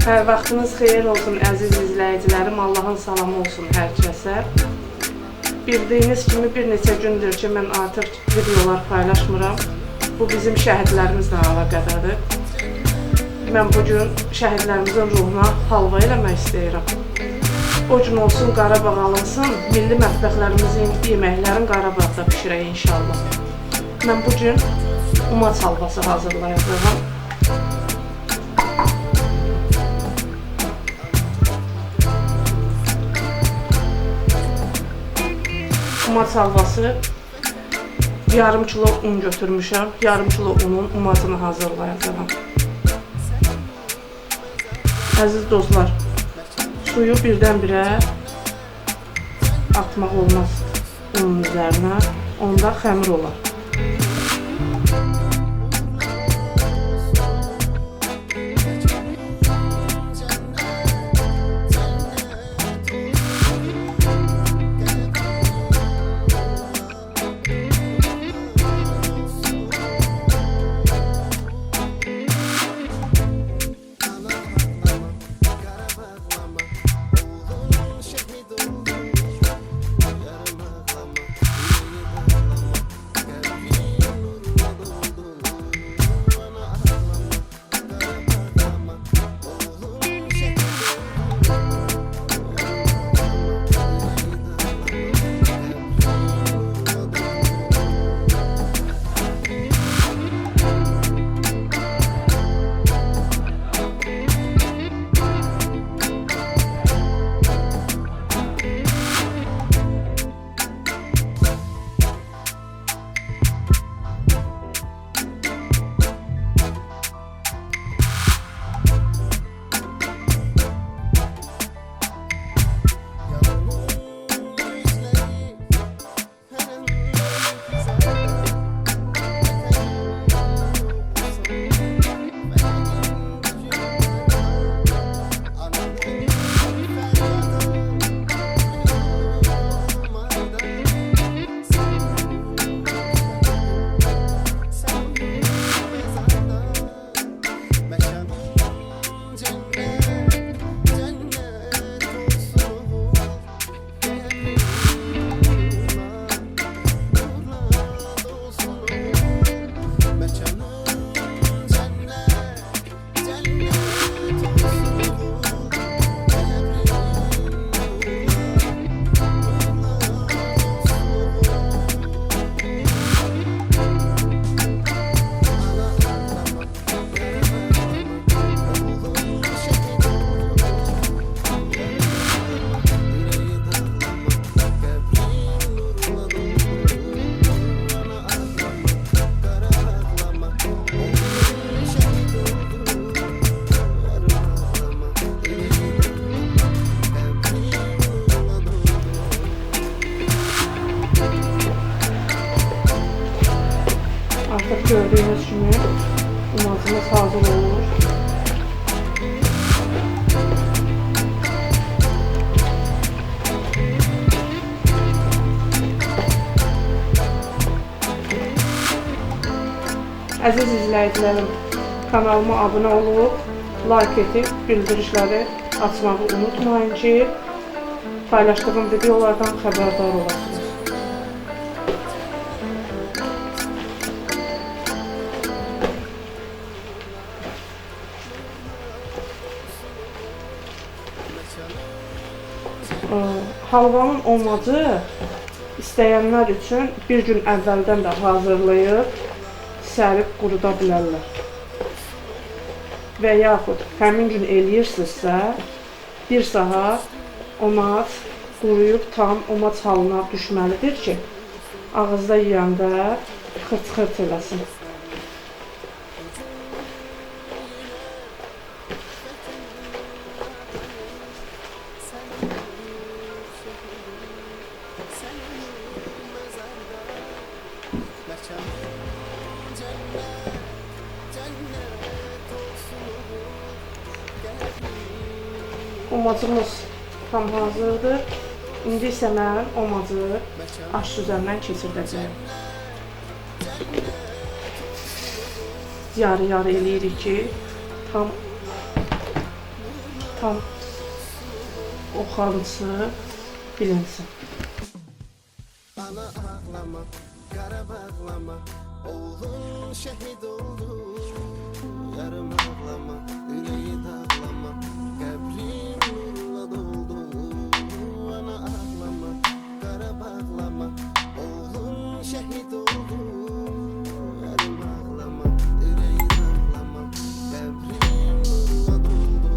Hər vaxtınız xeyir olsun əziz izləyicilərim. Allahın salamı olsun hər kəsə. Bildiyiniz kimi bir neçə gündür ki, mən artıq videolar paylaşmıram. Bu bizim şəhidlərimizlə əlaqədadır. Mən bugün şəhidlərimizin ruhuna halva eləmək istəyirəm. O gün olsun Qarabağ alınsın, milli mətbəxlərimizin, yeməklərin Qarabağda pişirək inşallah. Mən bugün umaç halvası hazırlayacağım. Umaç halvası yarım kilo un götürmüşəm. Yarım kilo unun umacını hazırlayacağım. Əziz dostlar, suyu birdən-birə atmaq olmaz unun üzərinə. Onda xəmir olar. Artık gördüğünüz gibi umacımız hazır olur. Əziz izləyicilərim, kanalıma abunə olub, like edib, bildirişləri açmağı unutmayın ki, paylaşdığım videolardan xəbərdar olasınız. Halvanın olmacı istəyənlər üçün bir gün əvvəldən də hazırlayıb, sərib quruda bilərlər. Və yaxud həmin gün eləyirsinizsə, bir saat umaç quruyub tam umaç halına düşməlidir ki, ağızda yeyəndə xırt-xırt eləsin. Umacımız tam hazırdır. İndi isə mən umacı aş üzərindən keçirdəcəyim. Yarı-yarı eləyirik ki, tam tam oxalısı bilinsin. Ana ağlama, qara bağlama, oğlun şəhid oldu. Yarım ağlama, ürəyi dağlama, qəbrin nurla doldu. Ana ağlama, qara bağlama, oğlun şəhid oldu. Yarım ağlama, ürəyi dağlama, qəbrin nurla doldu.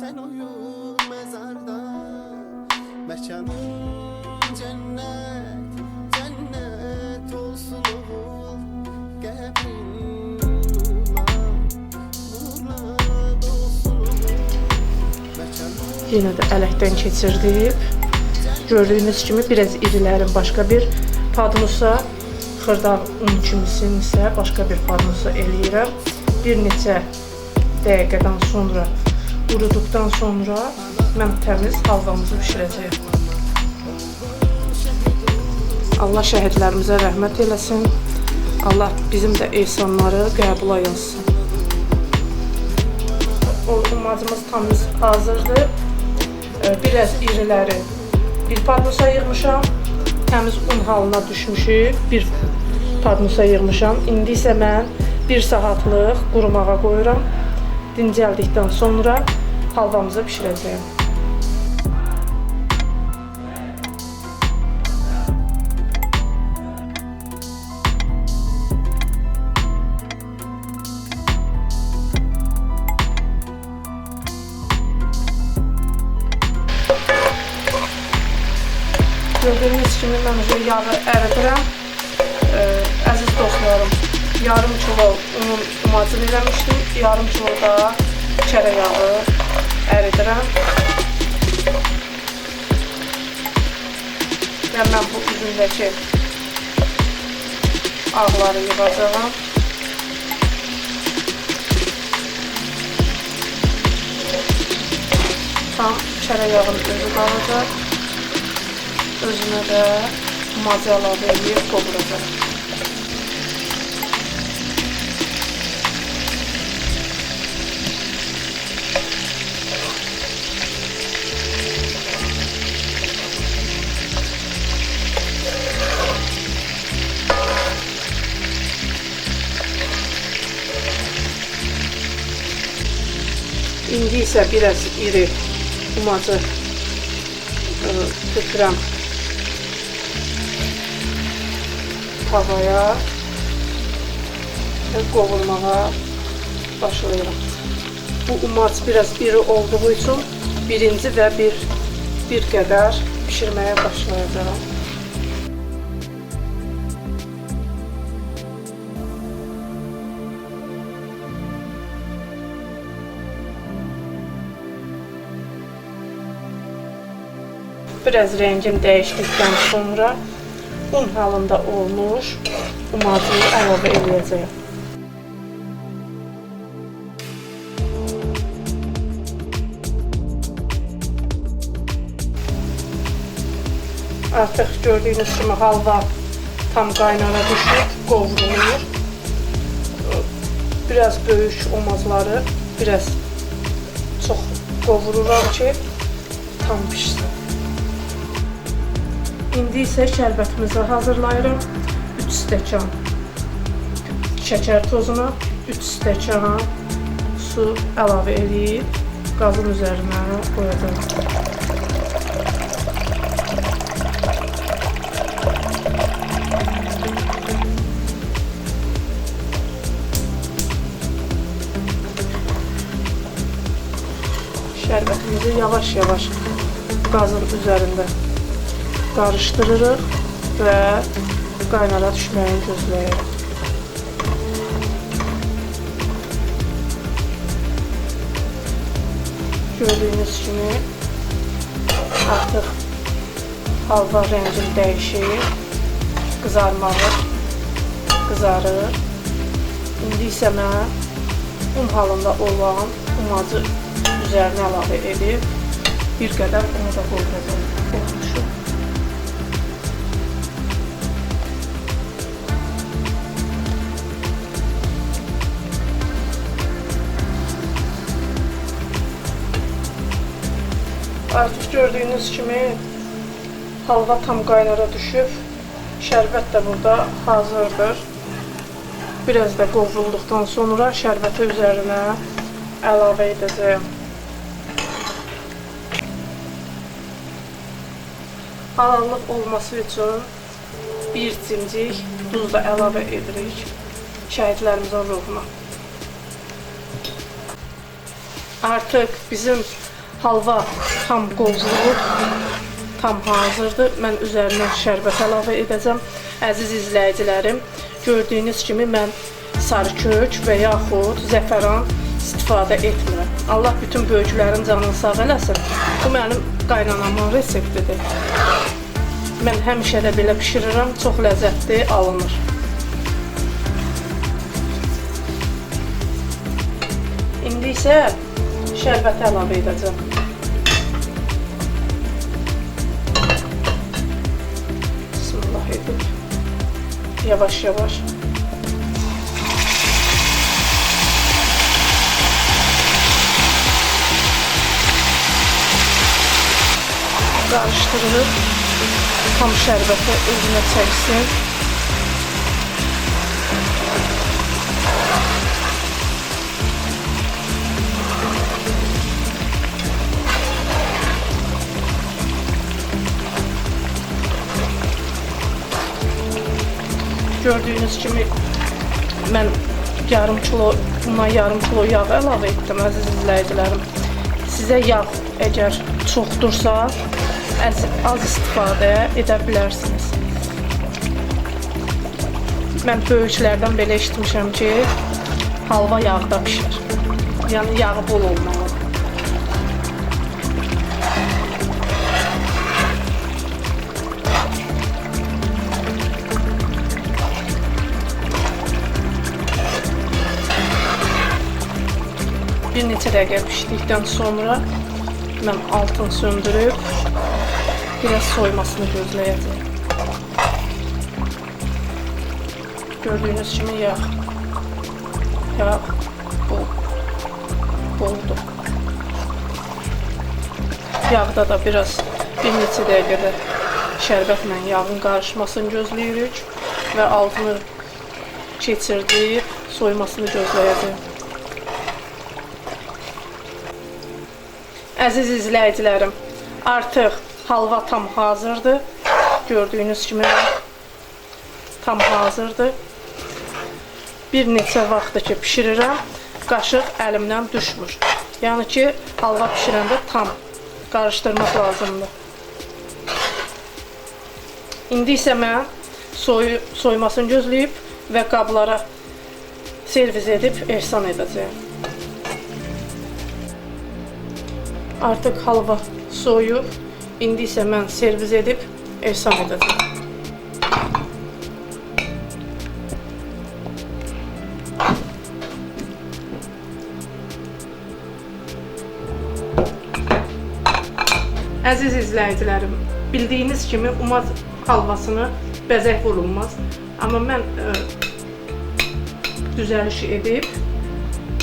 Sen uyu mezarda, mekanın cennet, cennet olsun oğul. Qəbrin nurla dolsun oğul. Mekanın Yenə də ələkdən keçirdik. Gördüyünüz kimi biraz irilərin başqa bir padnusa, xırda un kimisini isə başqa bir padnusa eləyirəm. Bir neçə dəqiqədən sonra quruduqdan sonra mən təmiz halvamızı bişirəcəyəm. Allah şəhidlərimizə rəhmət eləsin. Allah bizim də ehsanları qəbula yazsın. Umacımız tamiz hazırdır. Biraz iriləri bir padnusa yığmışam. Təmiz un halına düşmüşük. Bir padnusa yığmışam. İndi isə mən 1 saatlıq qurumağa qoyuram. Dincəldikdən sonra halvamızı bişirəcəyəm. Gördüyünüz kimi mən yağı əridirəm. Əziz dostlarım, yarım kilo unun umacını eləmişdim. Yarım kilo da çərə yağı əridirəm. Və mən bu üzümdəki ağları yığacağım. Tam çərə yağın özü qalacaq. Özünə də umacı əlavə edib qovuracaq. İndi isə biraz iri umacı tökürəm tavaya və qovurmağa başlayıram. Bu umac biraz iri olduğu üçün birinci və bir qədər pişirməyə başlayacağım. Biraz rengim dəyişdikdən sonra un halında olmuş umacı əlavə edəcəyəm. Artıq gördüyünüz kimi halva tam qaynara düşüb, qovrulur. Biraz böyük umacları biraz çox qovururam ki tam pişsin. İndi isə şərbətimizi hazırlayırım. 3 stəkan şəkər tozuna, 3 stəkan su əlavə edib qazın üzərinə qoyacağım. şərbətimizi yavaş-yavaş qazın üzərində qarışdırırıq və qaynara düşməyini gözləyirik. Gördüyünüz kimi artıq halva rəngini dəyişir, qızarır. İndi isə mən un halında olan umacı üzərinə əlavə edib bir qədər unu da qoyacağım. Artıq gördüyünüz kimi halva tam qaynara düşüb, şərbət də burada hazırdır. Biraz da qovrulduqdan sonra şərbəti üzərinə əlavə edəcəyim. Halallıq olması üçün bir cimcik duz da əlavə edirik şəhidlərimizin ruhuna. Artıq bizim halva tam qovulub, tam hazırdır. Mən üzərinə şərbət əlavə edəcəm. Əziz izləyicilərim, gördüyünüz kimi mən sarı kök və yaxud zəfəran istifadə etmirəm. Allah bütün böyüklərin canını sağ eləsin. Bu mənim qaynanamın reseptidir. Mən həmişə də belə pişirirəm, çox ləzzətli alınır. İndi isə şərbət əlavə edəcəm. Bismillah edib yavaş-yavaş qarışdırıb tam şərbəti özünə çəksin. Gördüyünüz kimi mən yarım kilo yağ əlavə etdim, əziz izləyicilərim. Sizə yağ əgər çoxdursa, az istifadə edə bilərsiniz. Mən böyüklərdən belə eşitmişəm ki, halva yağda pişir. Yəni yağı bol olmalı. Bir neçə dəqiqə pişdikdən sonra mən altını söndürüb biraz soymasını gözləyəcəm. Gördüyünüz kimi yağ boldur. Yağda da biraz bir neçə dəqiqədə şərbətlə yağın qarışmasını gözləyirik və altını keçirdib soymasını gözləyəcəm. Əziz izləyicilərim, artıq halva tam hazırdır. Gördüyünüz kimi tam hazırdır. Bir neçə vaxtdır ki pişirirəm, qaşıq əlimdən düşmür. Yəni ki, halva pişirəndə tam qarışdırmaq lazımdır. İndi isə mən soymasını gözləyib və qablara servis edib ehsan edəcəyim. Artıq halva soyub, indi isə mən servis edib ehsan edəcəm. Əziz izləyicilərim, bildiyiniz kimi umaz halvasını bəzək vurulmaz. Amma mən düzəliş edib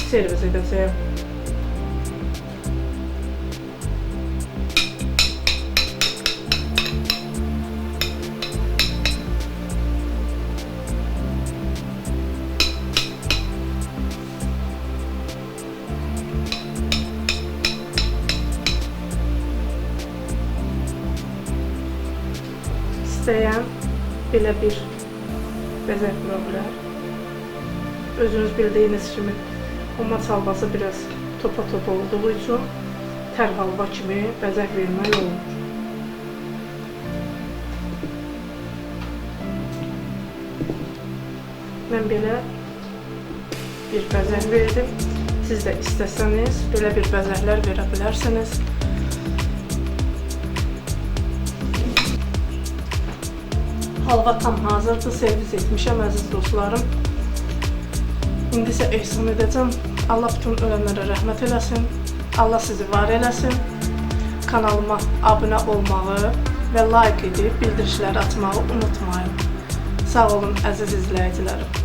servis edəcəyim. İstəyən belə bir bəzək vura bilər. Özünüz bildiyiniz kimi umaz halvası biraz topa-topa olduğu üçün tər halva kimi bəzək vermək olur. Mən belə bir bəzək verdim. Siz də istəsəniz belə bir bəzəklər verə bilərsiniz. Halva tam hazırdır, servis etmişəm əziz dostlarım. İndi isə ehsan edəcəm. Allah bütün ölənlərə rəhmət eləsin. Allah sizi var eləsin. Kanalıma abunə olmağı və like edib bildirişləri açmağı unutmayın. Sağ olun əziz izləyicilərim.